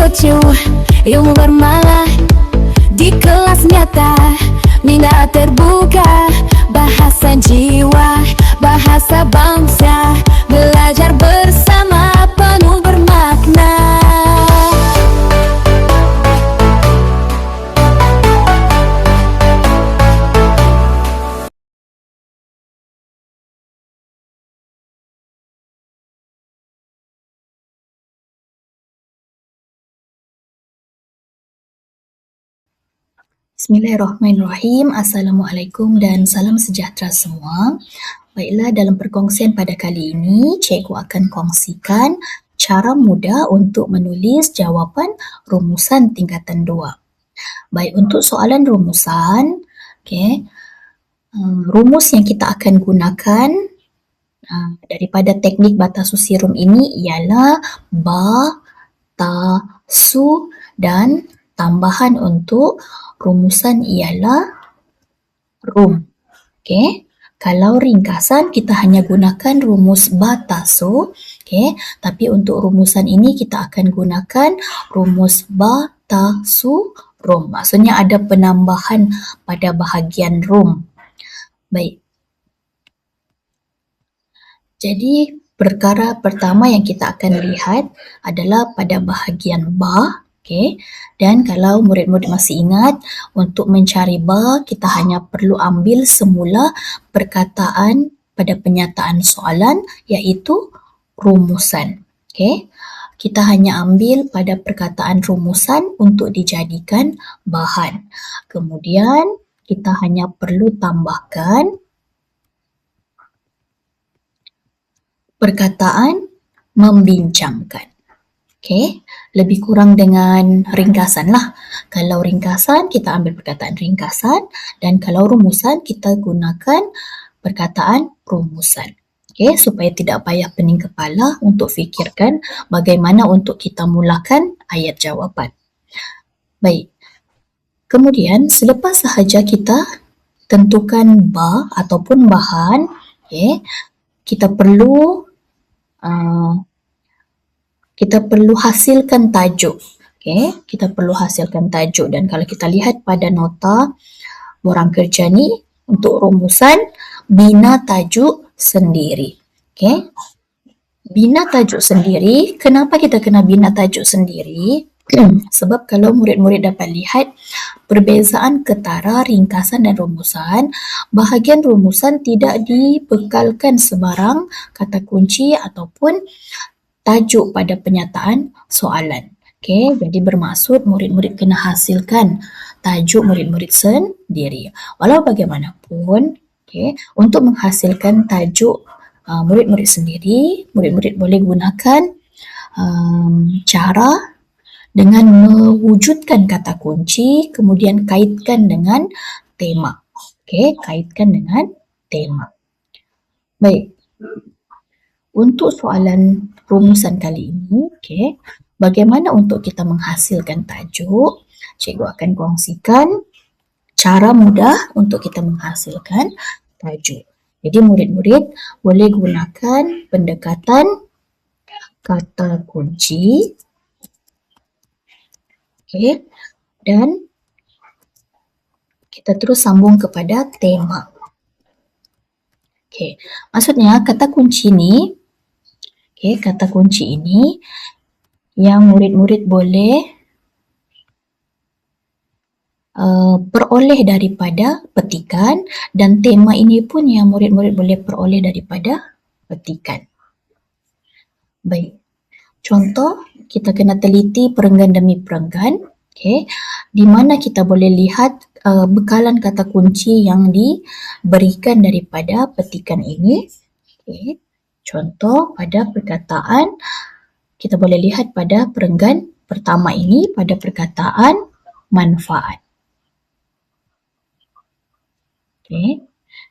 cucu, ilmu bermalah di kelas nyata. Minda terbuka, bahasa jiwa, bahasa bangsa. Belajar bersama penuh bermakna. Bismillahirrahmanirrahim. Assalamualaikum dan salam sejahtera semua. Baiklah, dalam perkongsian pada kali ini, cikgu akan kongsikan cara mudah untuk menulis jawapan rumusan tingkatan 2. Baik, untuk soalan rumusan, rumus yang kita akan gunakan daripada teknik Batasusirum ini ialah ba, ta, su dan tambahan untuk rumusan ialah rum. Kalau ringkasan kita hanya gunakan rumus batasu, tapi untuk rumusan ini kita akan gunakan rumus batasu rum. Maksudnya ada penambahan pada bahagian rum. Baik. Jadi perkara pertama yang kita akan lihat adalah pada bahagian ba. Dan kalau murid-murid masih ingat, untuk mencari ba, kita hanya perlu ambil semula perkataan pada penyataan soalan, iaitu rumusan. Kita hanya ambil pada perkataan rumusan untuk dijadikan bahan. Kemudian kita hanya perlu tambahkan perkataan membincangkan. Lebih kurang dengan ringkasan lah. Kalau ringkasan, kita ambil perkataan ringkasan, dan kalau rumusan, kita gunakan perkataan rumusan. Supaya tidak payah pening kepala untuk fikirkan bagaimana untuk kita mulakan ayat jawapan. Baik. Kemudian, selepas sahaja kita tentukan ba ataupun bahan, kita perlu hasilkan tajuk. Kita perlu hasilkan tajuk, dan kalau kita lihat pada nota borang kerja ni, untuk rumusan bina tajuk sendiri. Bina tajuk sendiri, kenapa kita kena bina tajuk sendiri? Sebab kalau murid-murid dapat lihat perbezaan ketara ringkasan dan rumusan, bahagian rumusan tidak dibekalkan sebarang kata kunci ataupun tajuk pada penyataan soalan. Jadi bermaksud murid-murid kena hasilkan tajuk murid-murid sendiri. Walau bagaimanapun, untuk menghasilkan tajuk murid-murid sendiri, murid-murid boleh gunakan cara dengan mewujudkan kata kunci, kemudian kaitkan dengan tema. Kaitkan dengan tema. Baik. Untuk soalan rumusan kali ini, bagaimana untuk kita menghasilkan tajuk? Cikgu akan kongsikan cara mudah untuk kita menghasilkan tajuk. Jadi murid-murid boleh gunakan pendekatan kata kunci, dan kita terus sambung kepada tema. Maksudnya kata kunci ni, kata kunci ini yang murid-murid boleh peroleh daripada petikan, dan tema ini pun yang murid-murid boleh peroleh daripada petikan. Baik. Contoh, kita kena teliti perenggan demi perenggan, di mana kita boleh lihat bekalan kata kunci yang diberikan daripada petikan ini. Contoh pada perkataan, kita boleh lihat pada perenggan pertama ini pada perkataan manfaat.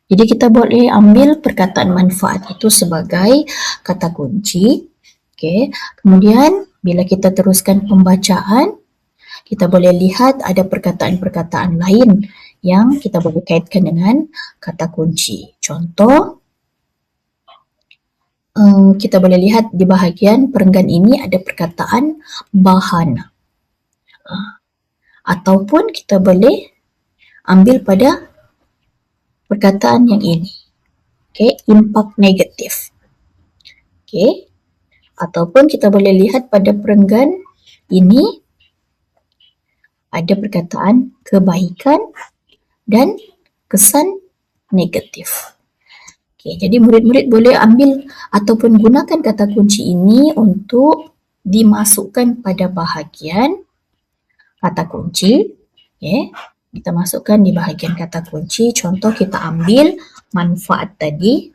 Jadi kita boleh ambil perkataan manfaat itu sebagai kata kunci. Kemudian bila kita teruskan pembacaan, kita boleh lihat ada perkataan-perkataan lain yang kita boleh kaitkan dengan kata kunci. Contoh, kita boleh lihat di bahagian perenggan ini ada perkataan bahana. Ataupun kita boleh ambil pada perkataan yang ini. Okay, impak negatif. Okay, ataupun kita boleh lihat pada perenggan ini ada perkataan kebaikan dan kesan negatif. Okay, jadi murid-murid boleh ambil ataupun gunakan kata kunci ini untuk dimasukkan pada bahagian kata kunci. Okay, kita masukkan di bahagian kata kunci. Contoh kita ambil manfaat tadi.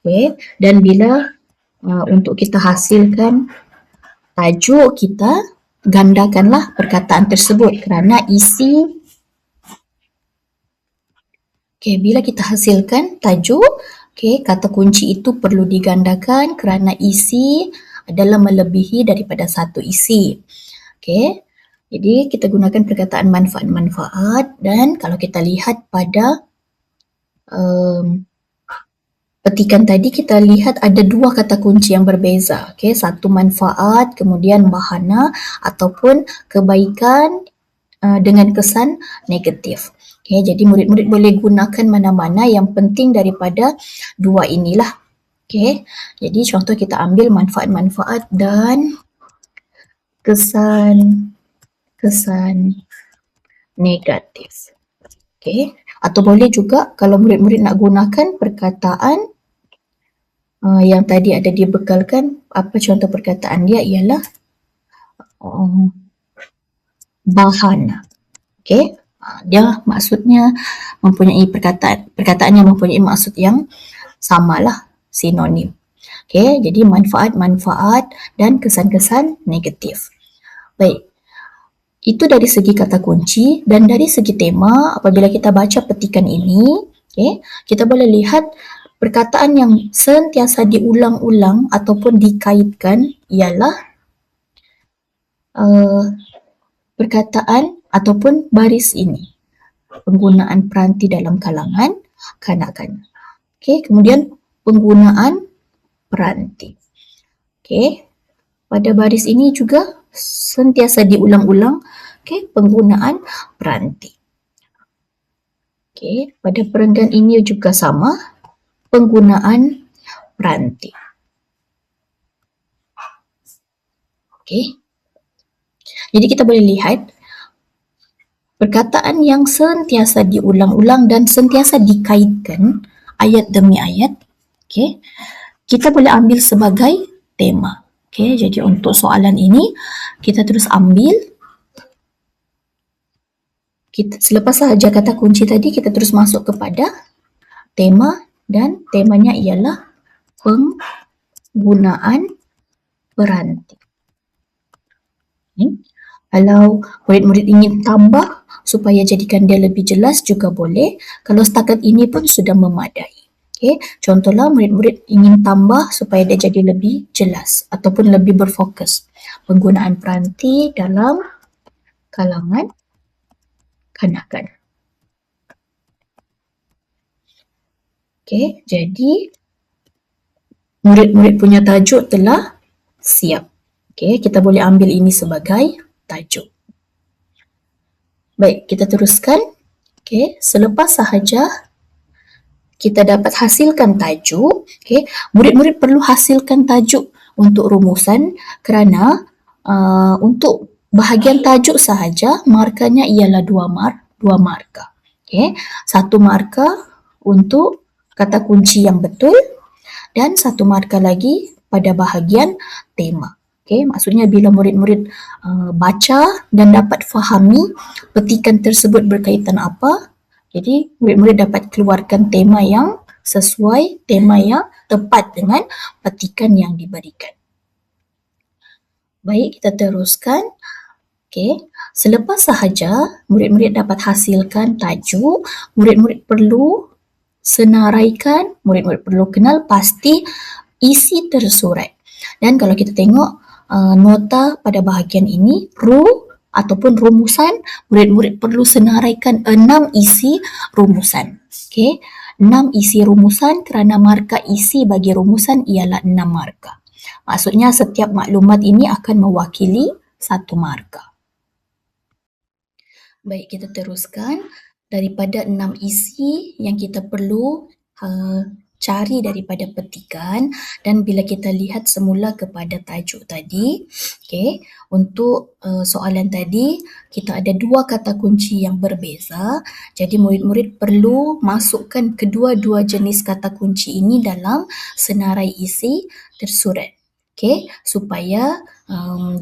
Okay, dan bila untuk kita hasilkan tajuk, kita gandakanlah perkataan tersebut kerana isi. Okay, bila kita hasilkan tajuk, okay, kata kunci itu perlu digandakan kerana isi adalah melebihi daripada satu isi. Okay, jadi kita gunakan perkataan manfaat-manfaat, dan kalau kita lihat pada petikan tadi, kita lihat ada dua kata kunci yang berbeza. Okay, satu manfaat, kemudian bahana ataupun kebaikan dengan kesan negatif. Okay, jadi murid-murid boleh gunakan mana-mana, yang penting daripada dua inilah. Okay, jadi contoh kita ambil manfaat-manfaat dan kesan negatif. Okay, atau boleh juga kalau murid-murid nak gunakan perkataan yang tadi ada dibekalkan, apa contoh perkataan dia ialah bahana. Okay, dia maksudnya mempunyai perkataan yang mempunyai maksud yang samalah, sinonim. Okay, jadi manfaat-manfaat dan kesan-kesan negatif. Baik, itu dari segi kata kunci. Dan dari segi tema, apabila kita baca petikan ini, okay, kita boleh lihat perkataan yang sentiasa diulang-ulang ataupun dikaitkan ialah perkataan ataupun baris ini. Penggunaan peranti dalam kalangan kanak-kanak. Okay, kemudian penggunaan peranti. Okay, pada baris ini juga sentiasa diulang-ulang, okay, penggunaan peranti. Okay, pada perenggan ini juga sama, penggunaan peranti. Okay, jadi kita boleh lihat perkataan yang sentiasa diulang-ulang dan sentiasa dikaitkan ayat demi ayat. Okay, kita boleh ambil sebagai tema. Okay, jadi untuk soalan ini kita terus ambil, selepas sahaja kata kunci tadi, kita terus masuk kepada tema, dan temanya ialah penggunaan peranti. Kalau murid-murid ingin tambah supaya jadikan dia lebih jelas juga boleh. Kalau setakat ini pun sudah memadai. Okay, contohlah murid-murid ingin tambah supaya dia jadi lebih jelas ataupun lebih berfokus. Penggunaan peranti dalam kalangan kanak-kanak. Okay, jadi murid-murid punya tajuk telah siap. Okay, kita boleh ambil ini sebagai tajuk. Baik, kita teruskan. Okay, selepas sahaja kita dapat hasilkan tajuk, okay, murid-murid perlu hasilkan tajuk untuk rumusan kerana untuk bahagian tajuk sahaja markanya ialah 2 markah. Okay, 1 markah untuk kata kunci yang betul dan 1 markah lagi pada bahagian tema. Okay, maksudnya bila murid-murid baca dan dapat fahami petikan tersebut berkaitan apa, jadi murid-murid dapat keluarkan tema yang sesuai, tema yang tepat dengan petikan yang diberikan. Baik, kita teruskan. Okay, selepas sahaja murid-murid dapat hasilkan tajuk, murid-murid perlu senaraikan, murid-murid perlu kenal pasti isi tersurat. Dan kalau kita tengok nota pada bahagian ini, ataupun rumusan, murid-murid perlu senaraikan 6 isi rumusan. Okay, 6 isi rumusan kerana markah isi bagi rumusan ialah 6 markah. Maksudnya setiap maklumat ini akan mewakili satu markah. Baik, kita teruskan. Daripada 6 isi yang kita perlu cari daripada petikan, dan bila kita lihat semula kepada tajuk tadi, okay, untuk soalan tadi kita ada 2 kata kunci yang berbeza. Jadi murid-murid perlu masukkan kedua-dua jenis kata kunci ini dalam senarai isi tersurat. Okay, supaya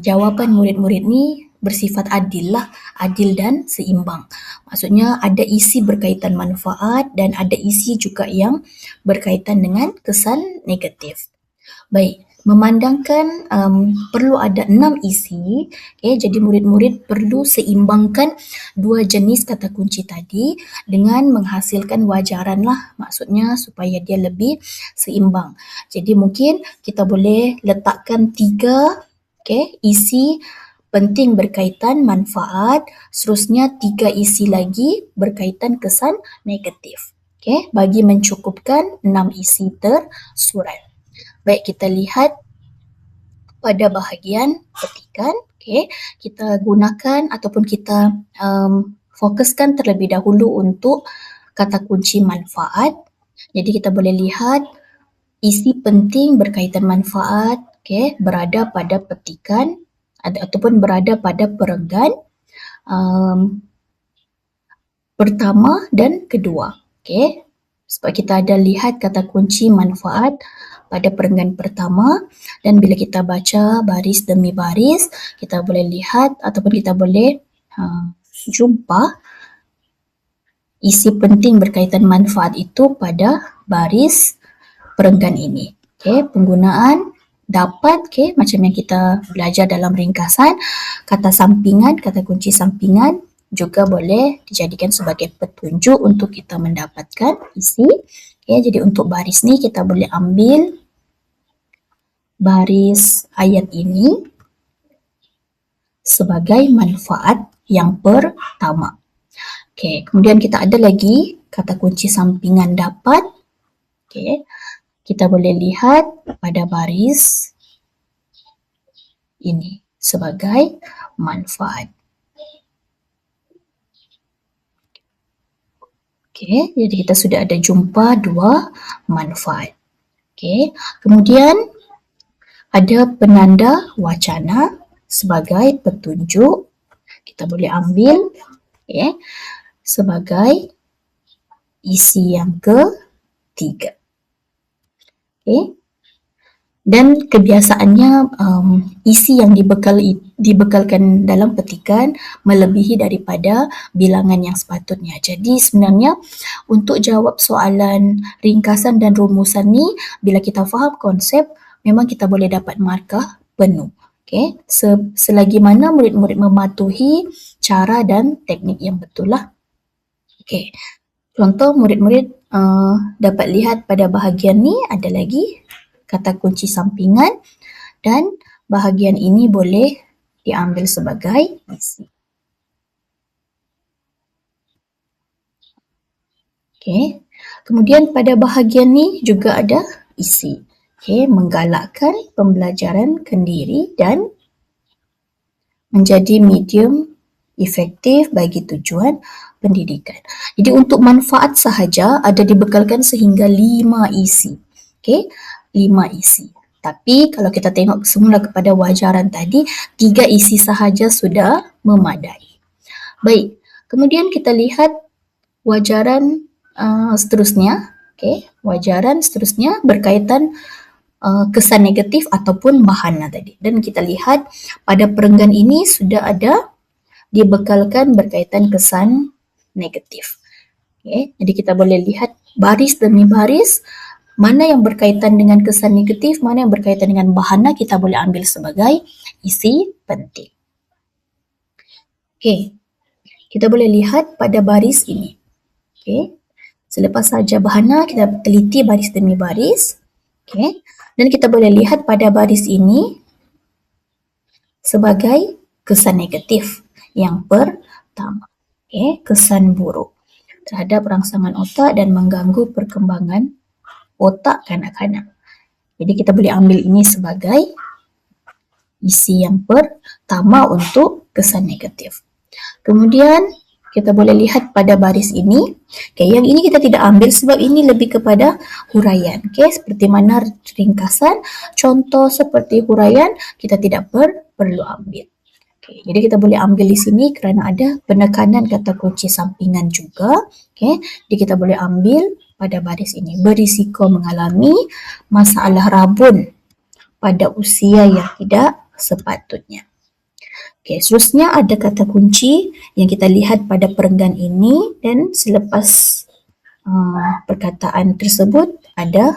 jawapan murid-murid ni bersifat adil lah, adil dan seimbang. Maksudnya ada isi berkaitan manfaat dan ada isi juga yang berkaitan dengan kesan negatif. Baik, memandangkan perlu ada 6 isi, okay, jadi murid-murid perlu seimbangkan 2 jenis kata kunci tadi dengan menghasilkan wajaran lah, maksudnya supaya dia lebih seimbang. Jadi mungkin kita boleh letakkan 3 isi penting berkaitan manfaat, seterusnya 3 isi lagi berkaitan kesan negatif. Okay, bagi mencukupkan 6 isi tersurat. Baik, kita lihat pada bahagian petikan. Okay, kita gunakan ataupun kita fokuskan terlebih dahulu untuk kata kunci manfaat. Jadi kita boleh lihat isi penting berkaitan manfaat, okay, berada pada petikan ataupun berada pada perenggan pertama dan kedua. Okay, sebab kita ada lihat kata kunci manfaat pada perenggan pertama, dan bila kita baca baris demi baris, kita boleh lihat ataupun kita boleh jumpa isi penting berkaitan manfaat itu pada baris perenggan ini. Okay, penggunaan dapat, okay, macam yang kita belajar dalam ringkasan, kata sampingan, kata kunci sampingan juga boleh dijadikan sebagai petunjuk untuk kita mendapatkan isi. Okay, jadi untuk baris ni kita boleh ambil baris ayat ini sebagai manfaat yang pertama. Okay, kemudian kita ada lagi kata kunci sampingan dapat. Okay, kita boleh lihat pada baris ini sebagai manfaat. Okay, jadi kita sudah ada jumpa 2 manfaat. Okay, kemudian ada penanda wacana sebagai petunjuk. Kita boleh ambil, okay, sebagai isi yang ketiga. Okay. Dan kebiasaannya isi yang dibekalkan dalam petikan melebihi daripada bilangan yang sepatutnya. Jadi sebenarnya untuk jawab soalan ringkasan dan rumusan ni, bila kita faham konsep, memang kita boleh dapat markah penuh. Okay. Selagi mana murid-murid mematuhi cara dan teknik yang betul lah. Okay. Contoh murid-murid dapat lihat pada bahagian ni ada lagi kata kunci sampingan, dan bahagian ini boleh diambil sebagai isi. Okay. Kemudian pada bahagian ni juga ada isi. Okay. Menggalakkan pembelajaran kendiri dan menjadi medium efektif bagi tujuan pendidikan. Jadi untuk manfaat sahaja ada dibekalkan sehingga 5 isi. Okay, 5 isi. Tapi kalau kita tengok semula kepada wajaran tadi, 3 isi sahaja sudah memadai. Baik, kemudian kita lihat wajaran seterusnya. Okay, wajaran seterusnya berkaitan kesan negatif ataupun bahana tadi. Dan kita lihat pada perenggan ini sudah ada dibekalkan berkaitan kesan negatif. Okay, jadi kita boleh lihat baris demi baris, mana yang berkaitan dengan kesan negatif, mana yang berkaitan dengan bahana, kita boleh ambil sebagai isi penting. Okay, kita boleh lihat pada baris ini. Okay, selepas saja bahana, kita teliti baris demi baris. Okay, dan kita boleh lihat pada baris ini sebagai kesan negatif yang pertama. Okay, kesan buruk terhadap rangsangan otak dan mengganggu perkembangan otak kanak-kanak. Jadi kita boleh ambil ini sebagai isi yang pertama untuk kesan negatif. Kemudian kita boleh lihat pada baris ini. Okay, yang ini kita tidak ambil sebab ini lebih kepada huraian. Okay, seperti mana ringkasan, contoh seperti huraian kita tidak perlu ambil. Okay, jadi kita boleh ambil di sini kerana ada penekanan kata kunci sampingan juga. Okay, jadi kita boleh ambil pada baris ini. Berisiko mengalami masalah rabun pada usia yang tidak sepatutnya. Okey, seterusnya ada kata kunci yang kita lihat pada perenggan ini dan selepas perkataan tersebut ada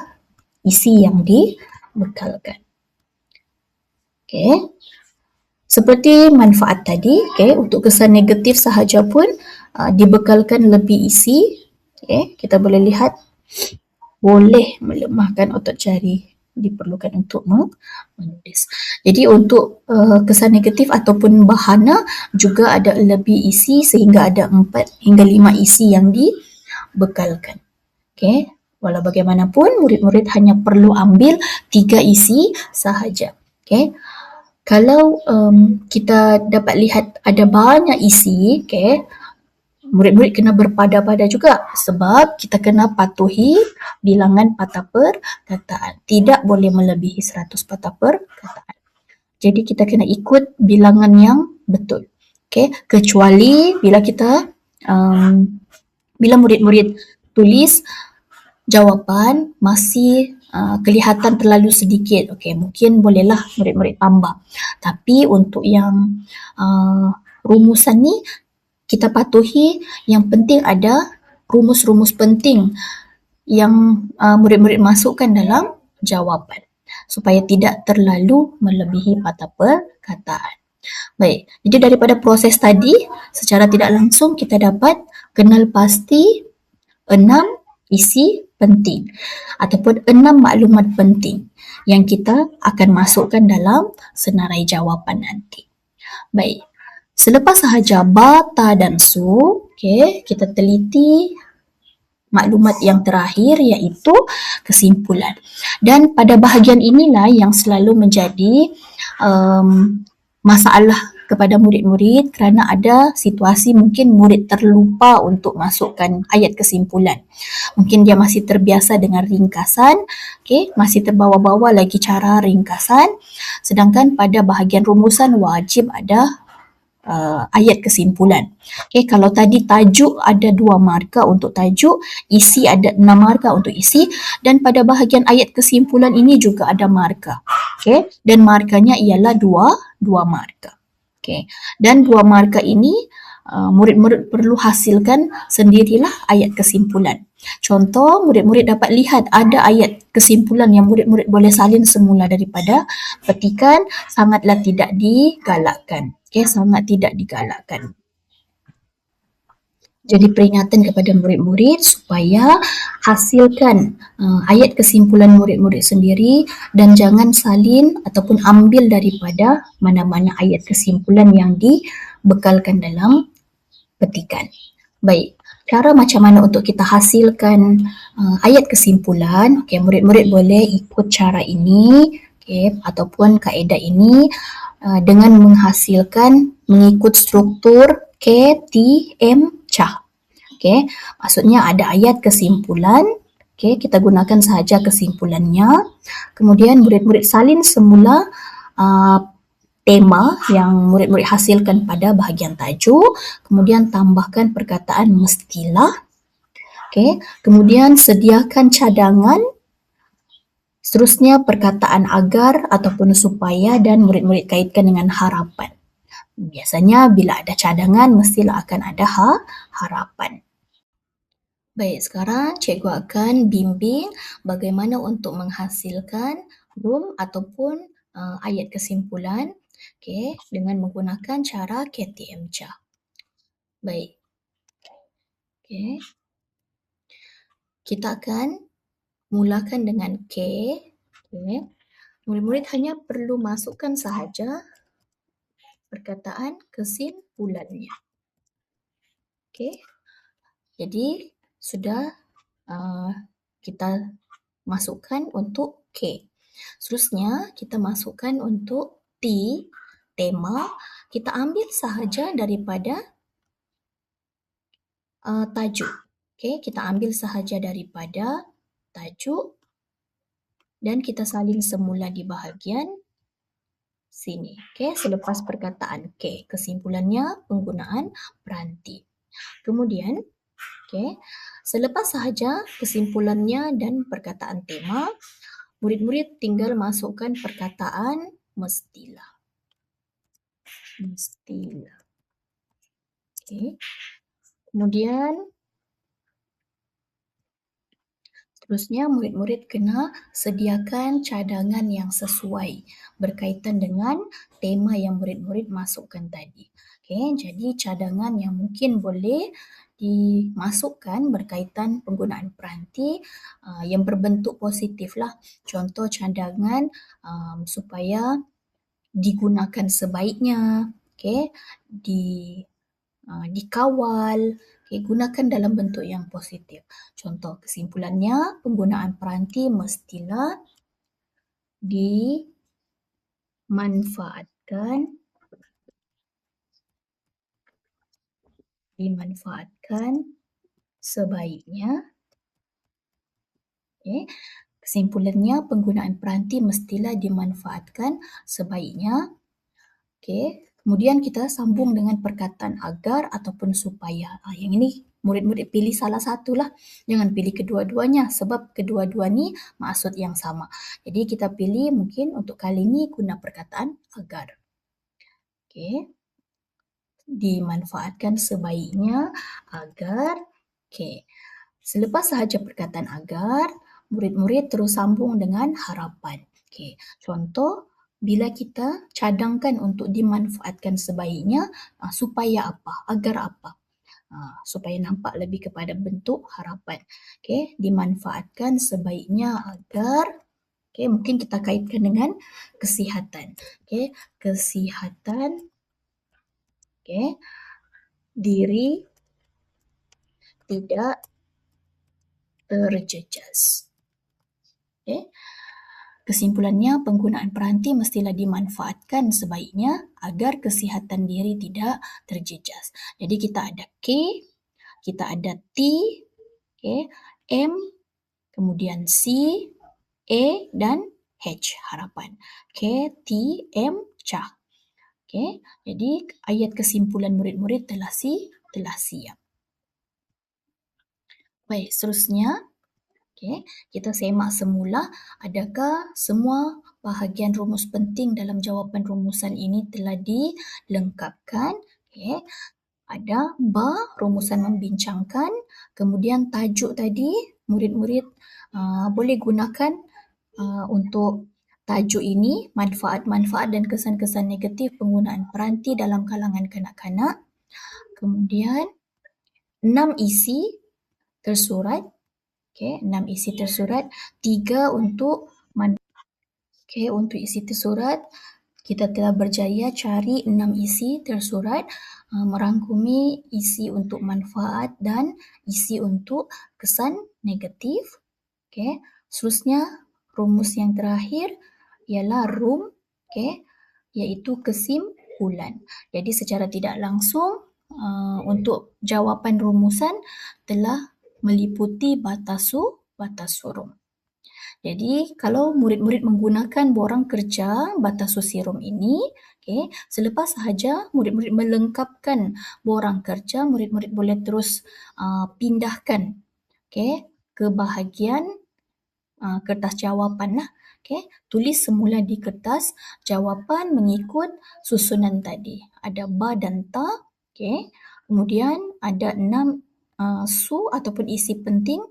isi yang dibekalkan. Okey. Seperti manfaat tadi, okey, untuk kesan negatif sahaja pun dibekalkan lebih isi. Okey, kita boleh lihat boleh melemahkan otot jari, diperlukan untuk menulis. Jadi untuk kesan negatif ataupun bahana juga ada lebih isi sehingga ada 4 hingga 5 isi yang dibekalkan. Okay. Walau bagaimanapun murid-murid hanya perlu ambil 3 isi sahaja. Okay. Kalau kita dapat lihat ada banyak isi, okay, murid-murid kena berpada-pada juga sebab kita kena patuhi bilangan patah perkataan. Tidak boleh melebihi 100 patah perkataan. Jadi kita kena ikut bilangan yang betul. Okay? Kecuali bila kita bila murid-murid tulis jawapan masih kelihatan terlalu sedikit. Okay, mungkin bolehlah murid-murid tambah. Tapi untuk yang rumusan ni kita patuhi, yang penting ada rumus-rumus penting yang murid-murid masukkan dalam jawapan supaya tidak terlalu melebihi patah perkataan. Baik, jadi daripada proses tadi secara tidak langsung kita dapat kenal pasti 6 isi penting ataupun 6 maklumat penting yang kita akan masukkan dalam senarai jawapan nanti. Baik, selepas sahaja ba, ta dan su, okay, kita teliti maklumat yang terakhir iaitu kesimpulan. Dan pada bahagian inilah yang selalu menjadi masalah kepada murid-murid kerana ada situasi mungkin murid terlupa untuk masukkan ayat kesimpulan. Mungkin dia masih terbiasa dengan ringkasan, okay, masih terbawa-bawa lagi cara ringkasan. Sedangkan pada bahagian rumusan wajib ada ayat kesimpulan. Okay, kalau tadi tajuk ada 2 markah untuk tajuk, isi ada 6 markah untuk isi dan pada bahagian ayat kesimpulan ini juga ada markah. Okay, dan markahnya ialah 2 markah. Okay, dan 2 markah ini murid-murid perlu hasilkan sendirilah ayat kesimpulan. Contoh, murid-murid dapat lihat ada ayat kesimpulan yang murid-murid boleh salin semula daripada petikan, sangatlah tidak digalakkan. Okay, sangat tidak digalakkan. Jadi peringatan kepada murid-murid supaya hasilkan ayat kesimpulan murid-murid sendiri dan jangan salin ataupun ambil daripada mana-mana ayat kesimpulan yang dibekalkan dalam petikan. Baik, cara macam mana untuk kita hasilkan ayat kesimpulan? Okay, murid-murid boleh ikut cara ini, okay, ataupun kaedah ini dengan menghasilkan mengikut struktur K, T, M, CAH. Okay, maksudnya ada ayat kesimpulan. Okay, kita gunakan sahaja kesimpulannya. Kemudian murid-murid salin semula tema yang murid-murid hasilkan pada bahagian tajuk. Kemudian tambahkan perkataan mestilah. Okay, kemudian sediakan cadangan. Seterusnya perkataan agar ataupun supaya dan murid-murid kaitkan dengan harapan. Biasanya bila ada cadangan mestilah akan ada harapan. Baik, sekarang cikgu akan bimbing bagaimana untuk menghasilkan rum ataupun ayat kesimpulan, okay, dengan menggunakan cara KTM-CAH. Baik. Okay. Kita akan mulakan dengan K. Okay. Murid-murid hanya perlu masukkan sahaja perkataan kesimpulannya. Okay. Jadi sudah kita masukkan untuk K. Seterusnya, kita masukkan untuk T, tema. Kita ambil sahaja daripada tajuk. Okey, kita ambil sahaja daripada tajuk dan kita salin semula di bahagian sini. Okey, selepas perkataan K. Kesimpulannya, penggunaan peranti. Kemudian, okey, selepas sahaja kesimpulannya dan perkataan tema, murid-murid tinggal masukkan perkataan mestilah. Mestilah. Okey. Kemudian, seterusnya murid-murid kena sediakan cadangan yang sesuai berkaitan dengan tema yang murid-murid masukkan tadi. Okey, jadi cadangan yang mungkin boleh dimasukkan berkaitan penggunaan peranti yang berbentuk positif lah. Contoh cadangan supaya digunakan sebaiknya, okey, dikawal, okay, gunakan dalam bentuk yang positif. Contoh kesimpulannya, penggunaan peranti mestilah dimanfaatkan sebaiknya. Okay. Kesimpulannya, penggunaan peranti mestilah dimanfaatkan sebaiknya. Okay. Kemudian kita sambung dengan perkataan agar ataupun supaya. Yang ini murid-murid pilih salah satu lah. Jangan pilih kedua-duanya sebab kedua-dua ni maksud yang sama. Jadi kita pilih mungkin untuk kali ini guna perkataan agar. Okay. Dimanfaatkan sebaiknya agar. Okay. Selepas sahaja perkataan agar, murid-murid terus sambung dengan harapan. Okay. Contoh, bila kita cadangkan untuk dimanfaatkan sebaiknya, supaya apa? Agar apa? Supaya nampak lebih kepada bentuk harapan. Okay. Dimanfaatkan sebaiknya agar, okay, mungkin kita kaitkan dengan kesihatan. Okay. Kesihatan, okay, diri tidak terjejas. Okay. Kesimpulannya, penggunaan peranti mestilah dimanfaatkan sebaiknya agar kesihatan diri tidak terjejas. Jadi kita ada K, kita ada T, okay, M, kemudian C, A dan H, harapan. K, T, M, CH. Okay. Jadi ayat kesimpulan murid-murid telah siap. Baik, seterusnya. Okay, kita semak semula adakah semua bahagian rumus penting dalam jawapan rumusan ini telah dilengkapkan. Okay. Ada rumusan membincangkan, kemudian tajuk tadi murid-murid boleh gunakan untuk tajuk ini, manfaat-manfaat dan kesan-kesan negatif penggunaan peranti dalam kalangan kanak-kanak. Kemudian 6 isi tersurat. Okay, 6 isi tersurat, 3 untuk untuk isi tersurat, kita telah berjaya cari 6 isi tersurat, merangkumi isi untuk manfaat dan isi untuk kesan negatif. Okay. Seterusnya, rumus yang terakhir ialah iaitu kesimpulan. Jadi secara tidak langsung untuk jawapan rumusan telah meliputi batas surum. Jadi kalau murid-murid menggunakan borang kerja batas sirum ini, okay, selepas sahaja murid-murid melengkapkan borang kerja, murid-murid boleh terus pindahkan, okay, ke bahagian kertas jawapan lah. Okay. Tulis semula di kertas jawapan mengikut susunan tadi. Ada ba dan ta. Okay. Kemudian ada 6 ataupun isi penting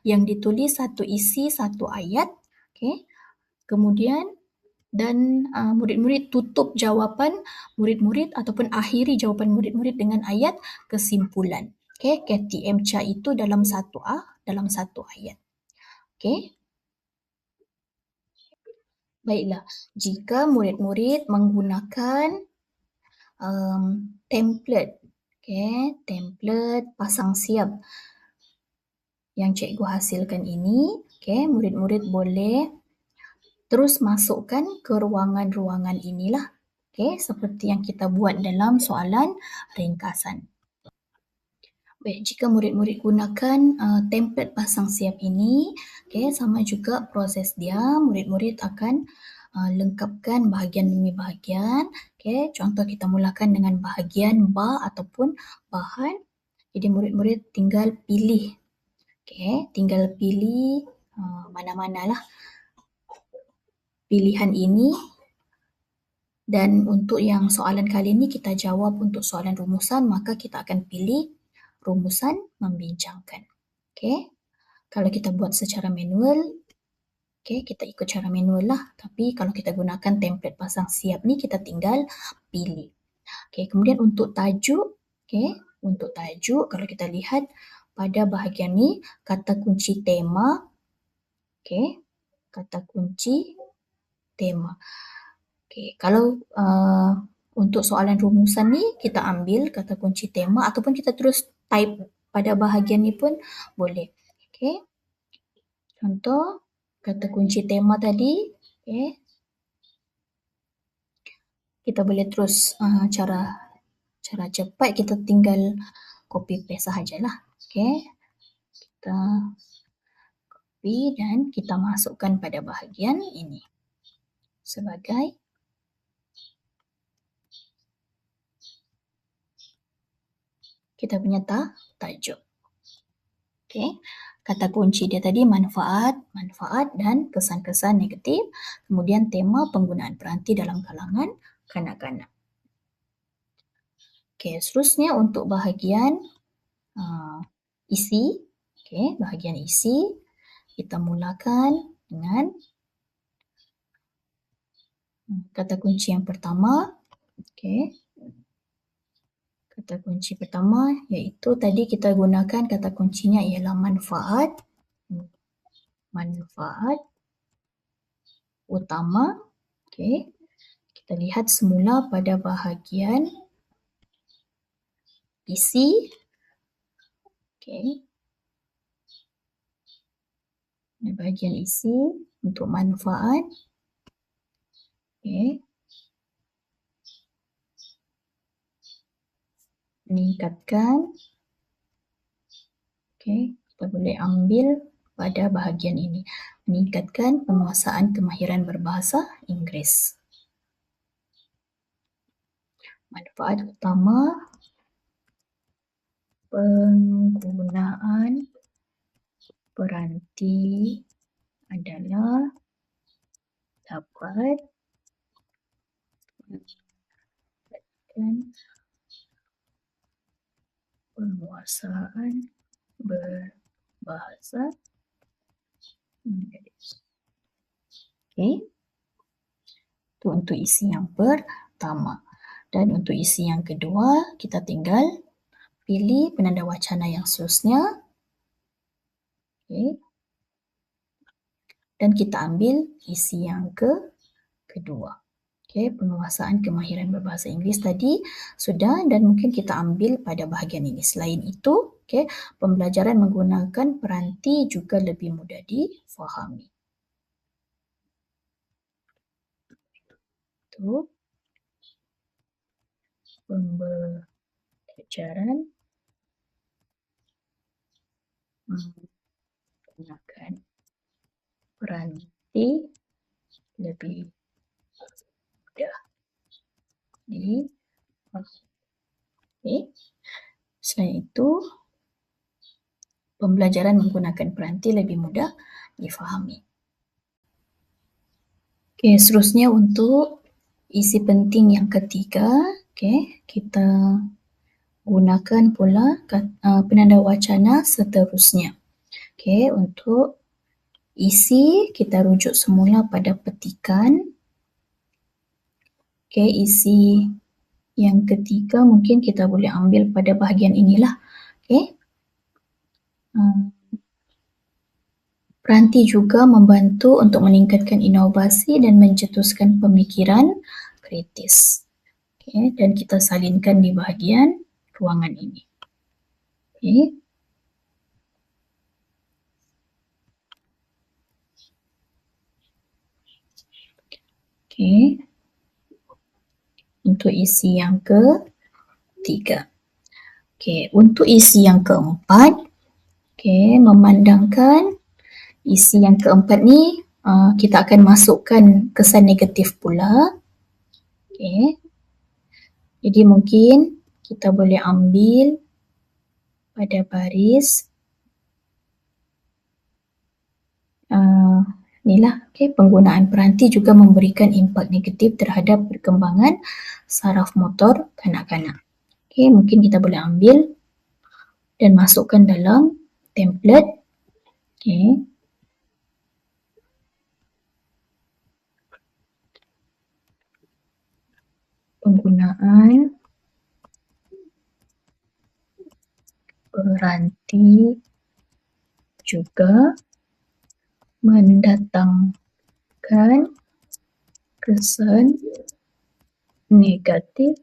yang ditulis satu isi satu ayat. Okay. Kemudian dan murid-murid tutup jawapan murid-murid ataupun akhiri jawapan murid-murid dengan ayat kesimpulan. Okay. KTM CHA itu dalam satu ayat. Okay. Baiklah, jika murid-murid menggunakan template, template pasang siap yang cikgu hasilkan ini, murid-murid boleh terus masukkan ke ruangan-ruangan inilah. Okey, seperti yang kita buat dalam soalan ringkasan. Baik, jika murid-murid gunakan template pasang siap ini, okey, sama juga proses dia, murid-murid akan lengkapkan bahagian demi bahagian. Okey, contoh kita mulakan dengan bahagian bar ataupun bahan. Jadi murid-murid tinggal pilih. Okey, tinggal pilih mana-manalah pilihan ini. Dan untuk yang soalan kali ini kita jawab untuk soalan rumusan, maka kita akan pilih rumusan membincangkan. Okey. Kalau kita buat secara manual, okey, kita ikut cara manual lah. Tapi kalau kita gunakan template pasang siap ni, kita tinggal pilih. Okey, kemudian untuk tajuk, okey, untuk tajuk kalau kita lihat pada bahagian ni kata kunci tema. Okey, kata kunci tema. Okey, kalau untuk soalan rumusan ni kita ambil kata kunci tema ataupun kita terus type pada bahagian ni pun boleh. Okey. Contoh kata kunci tema tadi, okey. Kita boleh terus cara cepat kita tinggal copy paste sahajalah. Okey. Kita copy dan kita masukkan pada bahagian ini sebagai kita punya tajuk. Okey. Kata kunci dia tadi manfaat dan kesan-kesan negatif. Kemudian tema penggunaan peranti dalam kalangan kanak-kanak. Okey, seterusnya untuk bahagian isi. Okey, bahagian isi kita mulakan dengan kata kunci yang pertama. Okey. Kata kunci pertama iaitu tadi kita gunakan kata kuncinya ialah manfaat. Manfaat utama. Okey. Kita lihat semula pada bahagian isi. Okey. Di bahagian isi untuk manfaat. Okey. Meningkatkan. Okey, kita boleh ambil pada bahagian ini. Meningkatkan penguasaan kemahiran berbahasa Inggeris. Manfaat utama penggunaan peranti adalah dapat meningkatkan penguasaan berbahasa Inggeris. Okey. Itu untuk isi yang pertama. Dan untuk isi yang kedua, kita tinggal pilih penanda wacana yang seterusnya. Okey. Dan kita ambil isi yang kedua. Okey, penguasaan kemahiran berbahasa Inggeris tadi sudah dan mungkin kita ambil pada bahagian ini. Selain itu, okey, pembelajaran menggunakan peranti juga lebih mudah difahami. Itu pembelajaran menggunakan peranti lebih mudah difahami. Selain itu, pembelajaran menggunakan peranti lebih mudah difahami. Okey, seterusnya untuk isi penting yang ketiga, okey, kita gunakan pula penanda wacana seterusnya. Okey, untuk isi kita rujuk semula pada petikan. Okey, isi yang ketiga mungkin kita boleh ambil pada bahagian inilah. Okey. Peranti juga membantu untuk meningkatkan inovasi dan mencetuskan pemikiran kritis. Okay, dan kita salinkan di bahagian ruangan ini. Okay. Okey. Untuk isi yang ketiga. Okey, untuk isi yang keempat, okey, memandangkan isi yang keempat ni kita akan masukkan kesan negatif pula. Okey. Jadi mungkin kita boleh ambil pada baris inilah, okay, penggunaan peranti juga memberikan impak negatif terhadap perkembangan saraf motor kanak-kanak. Okay, mungkin kita boleh ambil dan masukkan dalam template. Okay. Penggunaan peranti juga mendatangkan kesan negatif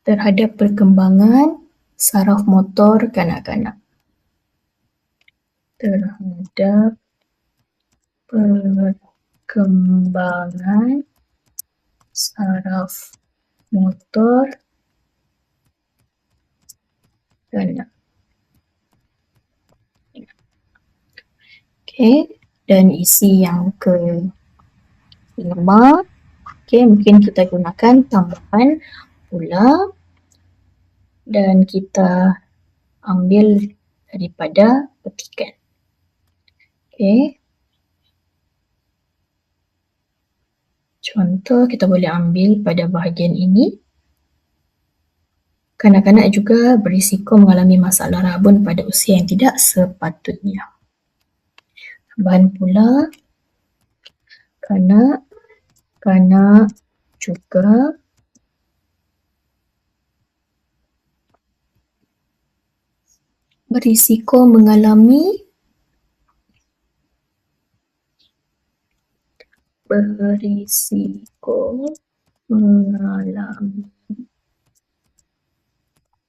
terhadap perkembangan saraf motor kanak-kanak. Terhadap perkembangan saraf motor kanak. Okay, dan isi yang kelima, okay, mungkin kita gunakan tambahan pula dan kita ambil daripada petikan. Okay. Contoh kita boleh ambil pada bahagian ini. Kanak-kanak juga berisiko mengalami masalah rabun pada usia yang tidak sepatutnya. Tambahan pula, kanak-kanak juga berisiko mengalami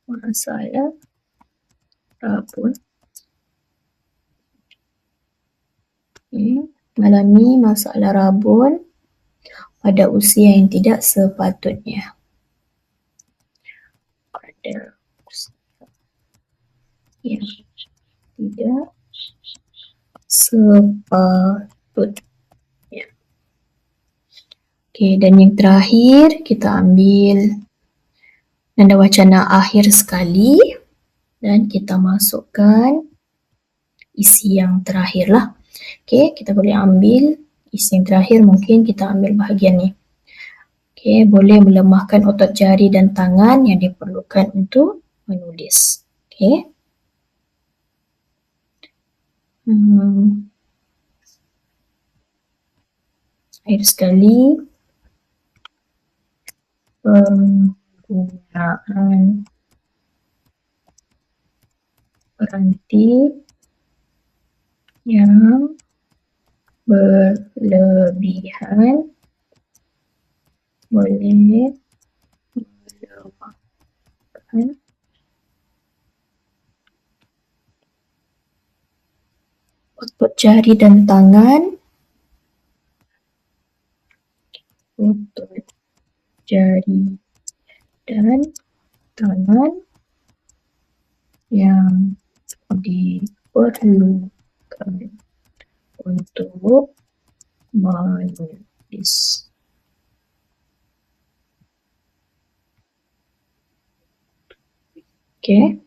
masalah rabun. Mengalami masalah rabun pada usia yang tidak sepatutnya. Pada usia yang tidak sepatutnya. Okey, dan yang terakhir kita ambil nanda wacana akhir sekali dan kita masukkan isi yang terakhir lah. Okey, kita boleh ambil isi yang terakhir, mungkin kita ambil bahagian ni. Okey, boleh melemahkan otot jari dan tangan yang diperlukan untuk menulis. Okey. Akhir sekali, penggunaan peranti yang berlebihan boleh melemahkan otot jari dan tangan. Otot jari dan tangan yang diperlukan untuk menulis. Okey.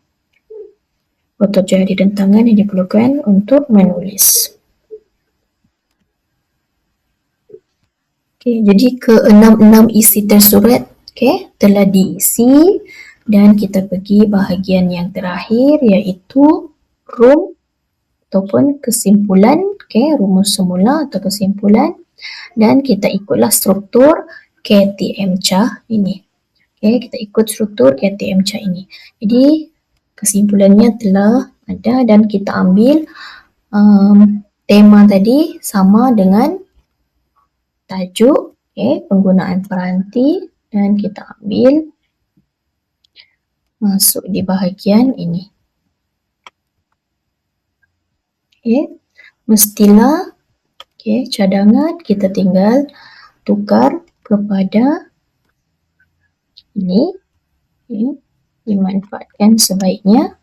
Otot jari dan tangan yang diperlukan untuk menulis. Okey, jadi ke-6 isi tersurat, okey, telah diisi dan kita pergi bahagian yang terakhir iaitu ataupun kesimpulan, okey, rumus semula atau kesimpulan, dan kita ikutlah struktur KTM CHA ini. Okey, kita ikut struktur KTM CHA ini. Jadi kesimpulannya telah ada dan kita ambil tema tadi sama dengan tajuk, penggunaan peranti, dan kita ambil masuk di bahagian ini. Okay. Mestilah cadangan kita tinggal tukar kepada ini. Dimanfaatkan sebaiknya.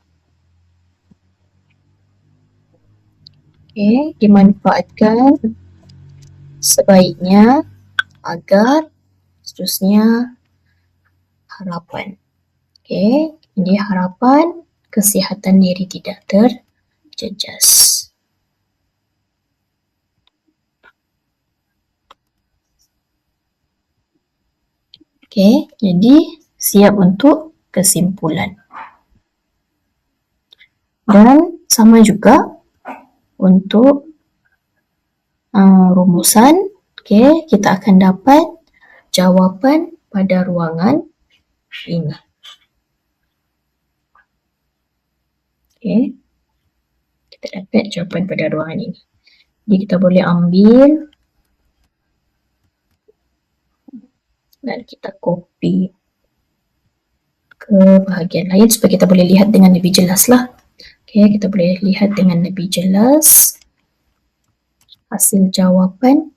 Dimanfaatkan sebaiknya agar seterusnya harapan. Jadi harapan kesihatan diri tidak terjejas. Jadi siap untuk kesimpulan. Dan sama juga untuk rumusan, kita akan dapat jawapan pada ruangan ini. Kita dapat jawapan pada ruangan ini. Jadi kita boleh ambil dan kita copy ke bahagian lain supaya kita boleh lihat dengan lebih jelas lah. Kita boleh lihat dengan lebih jelas hasil jawapan.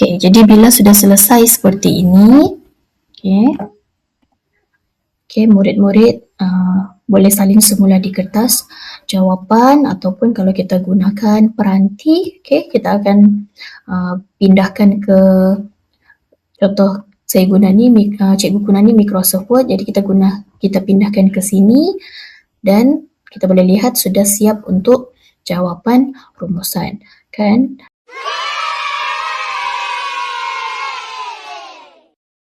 Jadi bila sudah selesai seperti ini, murid-murid boleh salin semula di kertas jawapan, ataupun kalau kita gunakan peranti, kita akan pindahkan ke, contoh saya guna ni, cikgu guna ni Microsoft Word, jadi kita pindahkan ke sini dan kita boleh lihat sudah siap untuk jawapan rumusan, kan?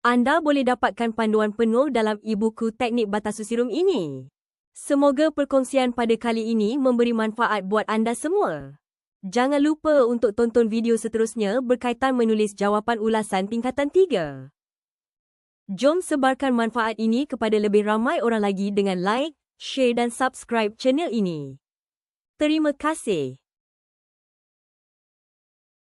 Anda boleh dapatkan panduan penuh dalam e-buku Teknik Batas Susirum ini. Semoga perkongsian pada kali ini memberi manfaat buat anda semua. Jangan lupa untuk tonton video seterusnya berkaitan menulis jawapan ulasan tingkatan 3. Jom sebarkan manfaat ini kepada lebih ramai orang lagi dengan like, share dan subscribe channel ini. Terima kasih.